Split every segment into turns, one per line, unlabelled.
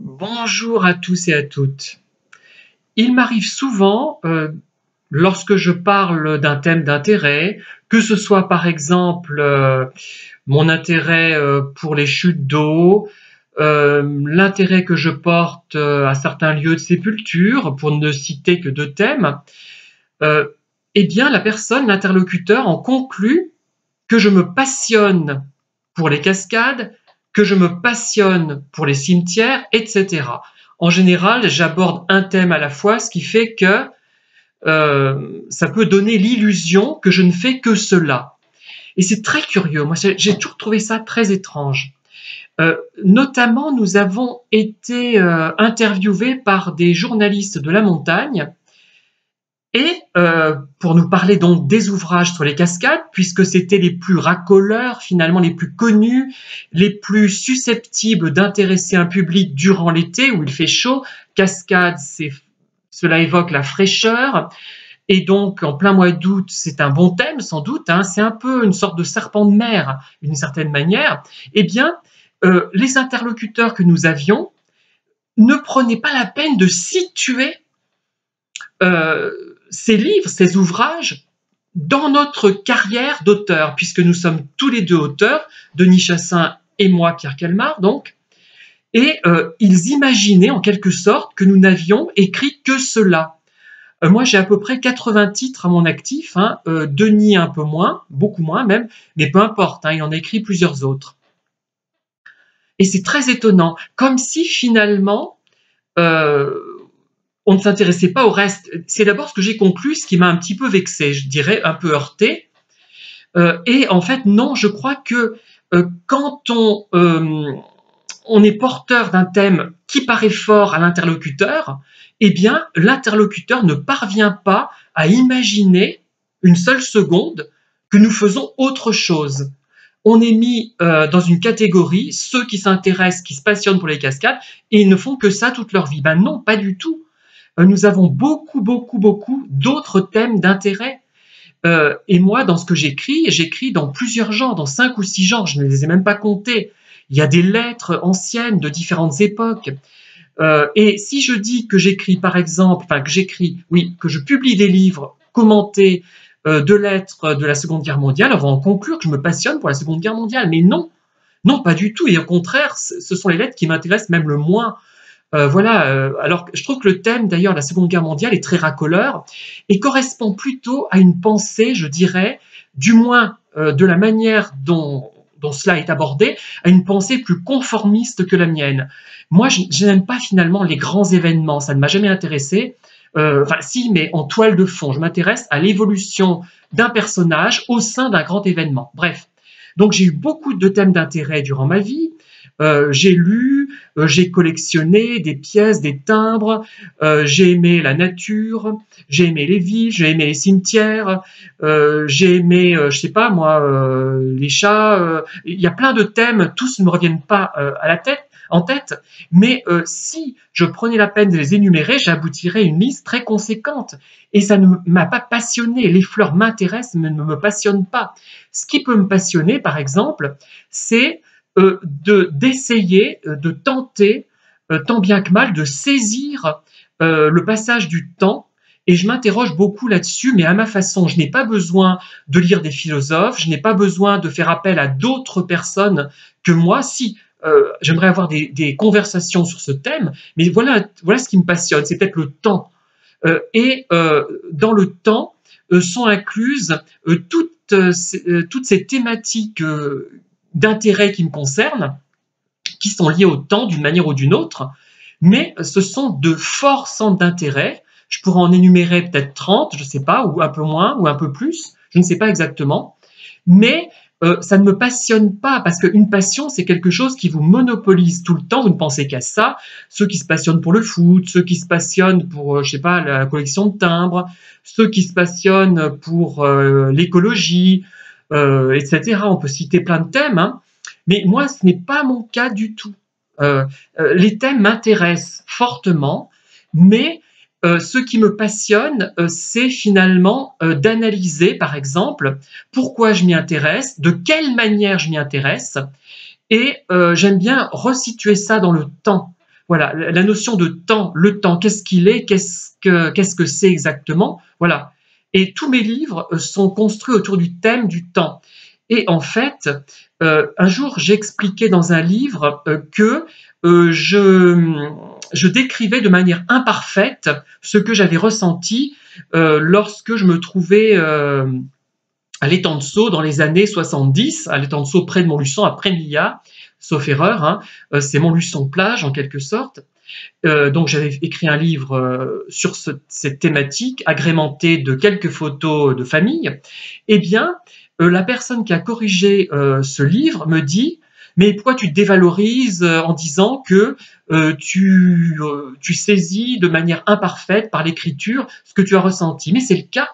Bonjour à tous et à toutes. Il m'arrive souvent, lorsque je parle d'un thème d'intérêt, que ce soit par exemple mon intérêt pour les chutes d'eau, l'intérêt que je porte à certains lieux de sépulture, pour ne citer que deux thèmes, euh, eh bien la personne, l'interlocuteur, en conclut que je me passionne pour les cascades, que je me passionne pour les cimetières, etc. En général, j'aborde un thème à la fois, ce qui fait que ça peut donner l'illusion que je ne fais que cela. Et c'est très curieux. Moi, j'ai toujours trouvé ça très étrange. Notamment, nous avons été interviewés par des journalistes de la montagne et pour nous parler donc des ouvrages sur les cascades, puisque c'était les plus racoleurs, finalement les plus connus, les plus susceptibles d'intéresser un public durant l'été où il fait chaud. Cascades, cela évoque la fraîcheur. Et donc, en plein mois d'août, c'est un bon thème, sans doute. Hein, c'est un peu une sorte de serpent de mer, d'une certaine manière. Eh bien, les interlocuteurs que nous avions ne prenaient pas la peine de situer euh, ces livres, ces ouvrages dans notre carrière d'auteur, puisque nous sommes tous les deux auteurs, Denis Chassin et moi, Pierre Kelmar, donc, et ils imaginaient en quelque sorte que nous n'avions écrit que cela. Moi, j'ai à peu près 80 titres à mon actif, hein, Denis un peu moins, beaucoup moins même, mais peu importe, hein, il en a écrit plusieurs autres. Et c'est très étonnant, comme si finalement, euh, on ne s'intéressait pas au reste. C'est d'abord ce que j'ai conclu, ce qui m'a un petit peu vexé, je dirais un peu heurté. Et en fait, non, je crois que quand on est porteur d'un thème qui paraît fort à l'interlocuteur, eh bien, l'interlocuteur ne parvient pas à imaginer une seule seconde que nous faisons autre chose. On est mis dans une catégorie, ceux qui s'intéressent, qui se passionnent pour les cascades, et ils ne font que ça toute leur vie. Ben non, pas du tout. Nous avons beaucoup d'autres thèmes d'intérêt. Et moi, dans ce que j'écris dans plusieurs genres, dans 5 ou 6 genres, je ne les ai même pas comptés. Il y a des lettres anciennes de différentes époques. Et si je dis que j'écris, par exemple, enfin que j'écris, oui, que je publie des livres commentés de lettres de la Seconde Guerre mondiale, on va en conclure que je me passionne pour la Seconde Guerre mondiale. Mais non, non, pas du tout. Et au contraire, ce sont les lettres qui m'intéressent même le moins. Voilà, alors je trouve que le thème d'ailleurs de la Seconde Guerre mondiale est très racoleur et correspond plutôt à une pensée, je dirais, du moins de la manière dont cela est abordé, à une pensée plus conformiste que la mienne. Moi, je n'aime pas finalement les grands événements, ça ne m'a jamais intéressé. Enfin, si, mais en toile de fond, je m'intéresse à l'évolution d'un personnage au sein d'un grand événement. Bref, donc j'ai eu beaucoup de thèmes d'intérêt durant ma vie. J'ai lu, j'ai collectionné des pièces, des timbres, j'ai aimé la nature, j'ai aimé les villes, j'ai aimé les cimetières, j'ai aimé, je sais pas moi, les chats. Il y a plein de thèmes, tous ne me reviennent pas à la tête, en tête, mais si je prenais la peine de les énumérer, j'aboutirais à une liste très conséquente. Et ça ne m'a pas passionné. Les fleurs m'intéressent, mais ne me passionnent pas. Ce qui peut me passionner, par exemple, c'est d'essayer, de tenter, tant bien que mal, de saisir le passage du temps. Et je m'interroge beaucoup là-dessus, mais à ma façon. Je n'ai pas besoin de lire des philosophes, je n'ai pas besoin de faire appel à d'autres personnes que moi. Si, j'aimerais avoir des conversations sur ce thème, mais voilà ce qui me passionne, c'est peut-être le temps. Et dans le temps sont incluses toutes ces thématiques d'intérêt qui me concernent, qui sont liés au temps d'une manière ou d'une autre, mais ce sont de forts centres d'intérêt. Je pourrais en énumérer peut-être 30, je ne sais pas, ou un peu moins, ou un peu plus, je ne sais pas exactement, mais ça ne me passionne pas, parce qu'une passion, c'est quelque chose qui vous monopolise tout le temps, vous ne pensez qu'à ça. Ceux qui se passionnent pour le foot, ceux qui se passionnent pour, je sais pas, la collection de timbres, ceux qui se passionnent pour l'écologie, etc. On peut citer plein de thèmes, hein, mais moi, ce n'est pas mon cas du tout. Les thèmes m'intéressent fortement, mais ce qui me passionne, c'est finalement d'analyser, par exemple, pourquoi je m'y intéresse, de quelle manière je m'y intéresse, et j'aime bien resituer ça dans le temps. Voilà, la notion de temps, le temps, qu'est-ce qu'il est, qu'est-ce que c'est exactement, voilà. Et tous mes livres sont construits autour du thème du temps. Et en fait, un jour, j'expliquais dans un livre que je décrivais de manière imparfaite ce que j'avais ressenti lorsque je me trouvais à l'étang de Sceaux dans les années 70, à l'étang de Sceaux près de Montluçon, à Prémillat, sauf erreur, hein, c'est Montluçon plage en quelque sorte. Donc j'avais écrit un livre sur cette thématique, agrémenté de quelques photos de famille. Eh bien, la personne qui a corrigé ce livre me dit « Mais pourquoi tu te dévalorises en disant que tu saisis de manière imparfaite par l'écriture ce que tu as ressenti ?» Mais c'est le cas.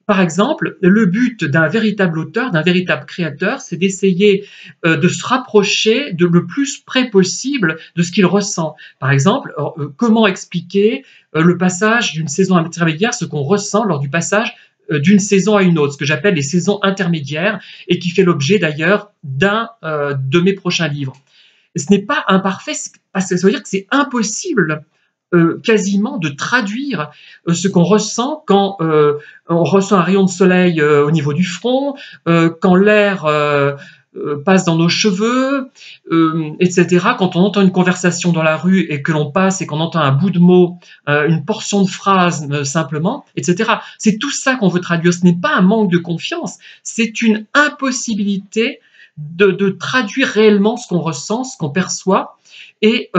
Par exemple, le but d'un véritable auteur, d'un véritable créateur, c'est d'essayer de se rapprocher de le plus près possible de ce qu'il ressent. Par exemple, comment expliquer le passage d'une saison intermédiaire, ce qu'on ressent lors du passage d'une saison à une autre, ce que j'appelle les saisons intermédiaires, et qui fait l'objet d'ailleurs d'un de mes prochains livres. Et ce n'est pas imparfait, parce que ça veut dire que c'est impossible quasiment de traduire ce qu'on ressent quand on ressent un rayon de soleil au niveau du front, quand l'air passe dans nos cheveux, etc. Quand on entend une conversation dans la rue et que l'on passe et qu'on entend un bout de mot, une portion de phrase simplement, etc. C'est tout ça qu'on veut traduire. Ce n'est pas un manque de confiance, c'est une impossibilité de traduire réellement ce qu'on ressent, ce qu'on perçoit, et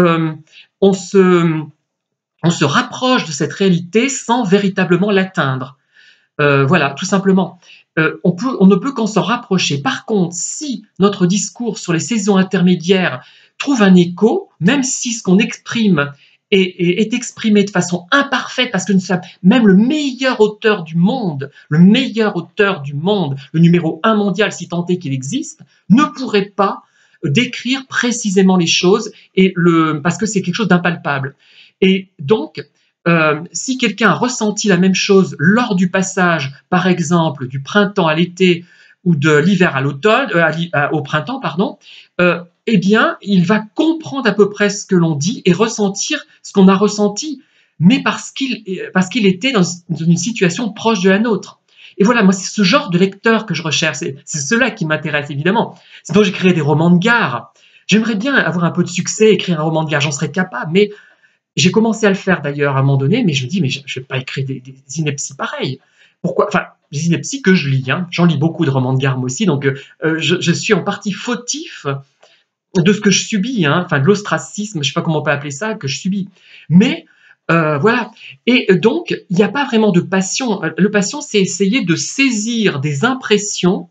on se rapproche de cette réalité sans véritablement l'atteindre. Voilà, tout simplement. On ne peut qu'en s'en rapprocher. Par contre, si notre discours sur les saisons intermédiaires trouve un écho, même si ce qu'on exprime est exprimé de façon imparfaite, parce que même le meilleur auteur du monde, le numéro 1 mondial, si tant est qu'il existe, ne pourrait pas décrire précisément les choses, parce que c'est quelque chose d'impalpable. Et donc, si quelqu'un a ressenti la même chose lors du passage, par exemple, du printemps à l'été ou de l'hiver à l'automne, au printemps, pardon, eh bien, il va comprendre à peu près ce que l'on dit et ressentir ce qu'on a ressenti, mais parce qu'il était dans une situation proche de la nôtre. Et voilà, moi, c'est ce genre de lecteur que je recherche. C'est cela qui m'intéresse, évidemment. Sinon, j'écrirais des romans de gare. J'aimerais bien avoir un peu de succès, écrire un roman de gare, j'en serais capable, mais j'ai commencé à le faire d'ailleurs à un moment donné, mais je me dis, mais je ne vais pas écrire des inepties pareilles. Pourquoi? Enfin, des inepties que je lis, hein. J'en lis beaucoup de romans de gare moi aussi, donc je suis en partie fautif de ce que je subis, hein. Enfin de l'ostracisme, je ne sais pas comment on peut appeler ça, que je subis. Mais voilà. Et donc, il n'y a pas vraiment de passion. Le passion, c'est essayer de saisir des impressions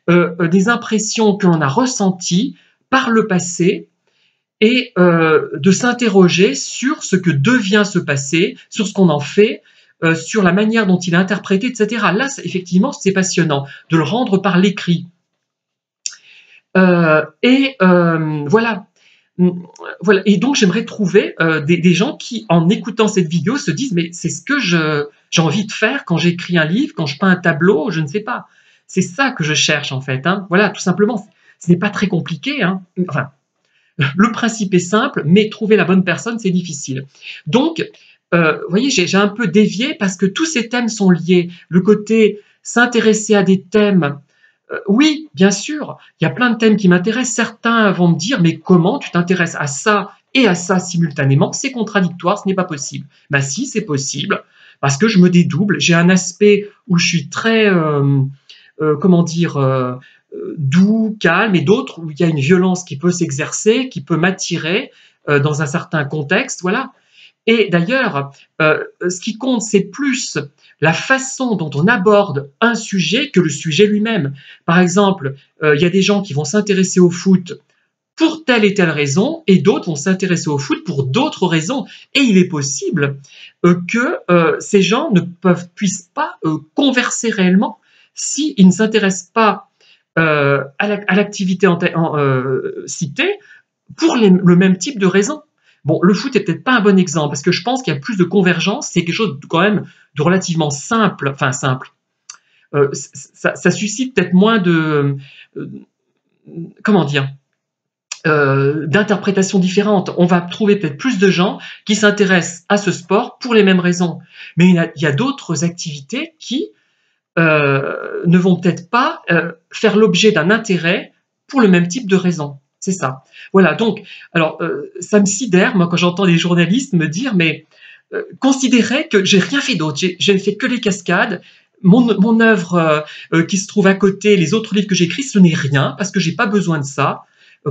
que l'on a ressenties par le passé, et de s'interroger sur ce que devient ce passé, sur ce qu'on en fait, sur la manière dont il est interprété, etc. Là, effectivement, c'est passionnant de le rendre par l'écrit. Voilà. Voilà. Et donc, j'aimerais trouver des gens qui, en écoutant cette vidéo, se disent « mais c'est ce que j'ai envie de faire quand j'écris un livre, quand je peins un tableau, je ne sais pas. » C'est ça que je cherche, en fait. Hein. Voilà, tout simplement. Ce n'est pas très compliqué. Hein. Enfin, le principe est simple, mais trouver la bonne personne, c'est difficile. Donc, vous voyez, j'ai un peu dévié parce que tous ces thèmes sont liés. Le côté s'intéresser à des thèmes, oui, bien sûr, il y a plein de thèmes qui m'intéressent. Certains vont me dire, mais comment tu t'intéresses à ça et à ça simultanément? C'est contradictoire, ce n'est pas possible. Ben si, c'est possible, parce que je me dédouble. J'ai un aspect où je suis très, comment dire, doux, calme, et d'autres où il y a une violence qui peut s'exercer, qui peut m'attirer dans un certain contexte, voilà. Et d'ailleurs, ce qui compte, c'est plus la façon dont on aborde un sujet que le sujet lui-même. Par exemple, il y a des gens qui vont s'intéresser au foot pour telle et telle raison, et d'autres vont s'intéresser au foot pour d'autres raisons. Et il est possible que ces gens puissent pas converser réellement s'ils ne s'intéressent pas à l'activité citée pour le même type de raison. Bon, le foot est peut-être pas un bon exemple, parce que je pense qu'il y a plus de convergence, c'est quelque chose quand même de relativement simple, enfin simple. Ça suscite peut-être moins de... comment dire? d'interprétations différentes. On va trouver peut-être plus de gens qui s'intéressent à ce sport pour les mêmes raisons. Mais il y a d'autres activités qui ne vont peut-être pas faire l'objet d'un intérêt pour le même type de raison. C'est ça. Voilà, donc, alors, ça me sidère, moi, quand j'entends des journalistes me dire, mais considérez que j'ai rien fait d'autre, j'ai fait que les cascades, mon œuvre qui se trouve à côté, les autres livres que j'écris, ce n'est rien, parce que j'ai pas besoin de ça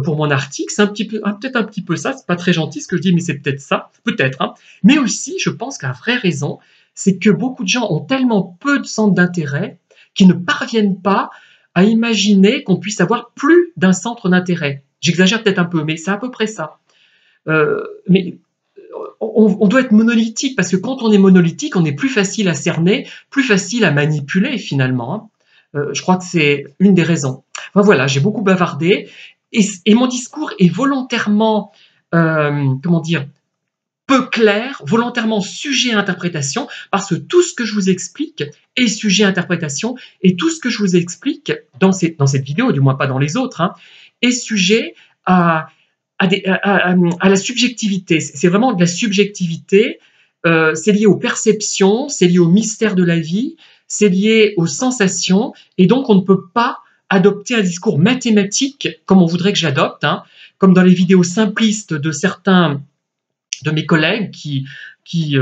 pour mon article. C'est peut-être un petit peu ça, c'est pas très gentil ce que je dis, mais c'est peut-être ça, peut-être. Hein. Mais aussi, je pense que la vraie raison, c'est que beaucoup de gens ont tellement peu de centres d'intérêt qu'ils ne parviennent pas à imaginer qu'on puisse avoir plus d'un centre d'intérêt. J'exagère peut-être un peu, mais c'est à peu près ça. Mais on doit être monolithique, parce que quand on est monolithique, on est plus facile à cerner, plus facile à manipuler finalement. Je crois que c'est une des raisons. Enfin, voilà, j'ai beaucoup bavardé, et mon discours est volontairement, comment dire, peu clair, volontairement sujet à interprétation, parce que tout ce que je vous explique est sujet à interprétation, et tout ce que je vous explique dans cette vidéo, du moins pas dans les autres, hein, est sujet à la subjectivité. C'est vraiment de la subjectivité, c'est lié aux perceptions, c'est lié au mystère de la vie, c'est lié aux sensations, et donc on ne peut pas adopter un discours mathématique comme on voudrait que j'adopte, hein, comme dans les vidéos simplistes de certains de mes collègues qui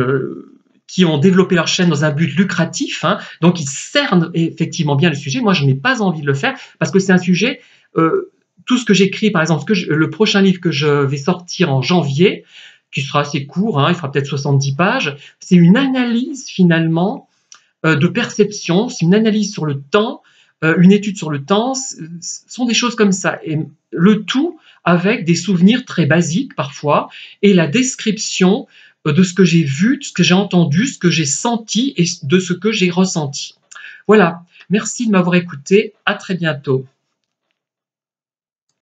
ont développé leur chaîne dans un but lucratif, hein, donc ils cernent effectivement bien le sujet. Moi, je n'ai pas envie de le faire parce que c'est un sujet, tout ce que j'écris, par exemple, le prochain livre que je vais sortir en janvier, qui sera assez court, hein, il fera peut-être 70 pages, c'est une analyse finalement de perception, c'est une analyse sur le temps, une étude sur le temps, sont des choses comme ça. Et le tout avec des souvenirs très basiques parfois, et la description de ce que j'ai vu, de ce que j'ai entendu, ce que j'ai senti et de ce que j'ai ressenti. Voilà, merci de m'avoir écouté, à très bientôt.